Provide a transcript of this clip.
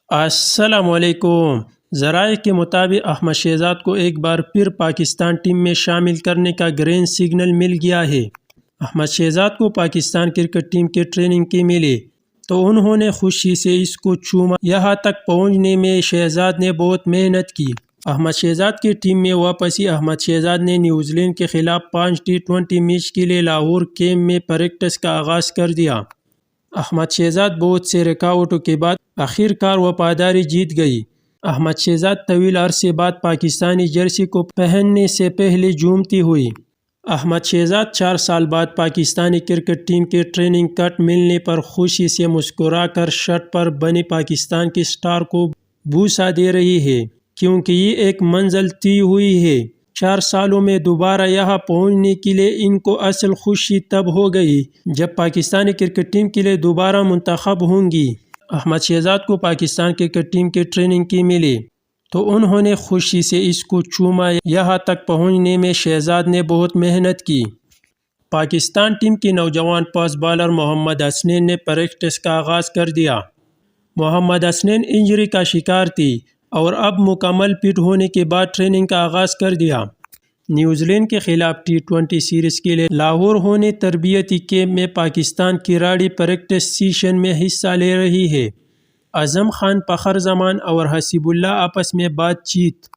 السلام علیکم۔ ذرائع کے مطابق احمد شہزاد کو ایک بار پھر پاکستان ٹیم میں شامل کرنے کا گرین سگنل مل گیا ہے۔ احمد شہزاد کو پاکستان کرکٹ ٹیم کے ٹریننگ کے ملے تو انہوں نے خوشی سے اس کو چوما۔ یہاں تک پہنچنے میں شہزاد نے بہت محنت کی۔ احمد شہزاد کی ٹیم میں واپسی۔ احمد شہزاد نے نیوزی لینڈ کے خلاف 5 ٹی20 میچ کے لیے لاہور کیمپ میں پریکٹس کا آغاز کر دیا۔ احمد شہزاد بہت سے رکاوٹوں کے بعد آخر کار وفاداری جیت گئی۔ احمد شہزاد طویل عرصے بعد پاکستانی جرسی کو پہننے سے پہلے جھومتی ہوئی۔ احمد شہزاد 4 سال بعد پاکستانی کرکٹ ٹیم کے ٹریننگ کٹ ملنے پر خوشی سے مسکرا کر شرٹ پر بنے پاکستان کے سٹار کو بوسہ دے رہی ہے، کیونکہ یہ ایک منزل طے ہوئی ہے۔ 4 سالوں میں دوبارہ یہاں پہنچنے کے لیے ان کو اصل خوشی تب ہو گئی جب پاکستانی کرکٹ ٹیم کے لیے دوبارہ منتخب ہوں گی۔ احمد شہزاد کو پاکستان کرکٹ ٹیم کے ٹریننگ کے ملے تو انہوں نے خوشی سے اس کو چوما۔ یہاں تک پہنچنے میں شہزاد نے بہت محنت کی۔ پاکستان ٹیم کے نوجوان فاسٹ بالر محمد حسنین نے پریکٹس کا آغاز کر دیا۔ محمد حسنین انجری کا شکار تھی اور اب مکمل فٹ ہونے کے بعد ٹریننگ کا آغاز کر دیا۔ نیوزی لینڈ کے خلاف ٹی20 سیریز کے لیے لاہور ہونے تربیتی کیمپ میں پاکستان کھلاڑی پریکٹس سیشن میں حصہ لے رہی ہے۔ اعظم خان، فخر زمان اور حسیب اللہ آپس میں بات چیت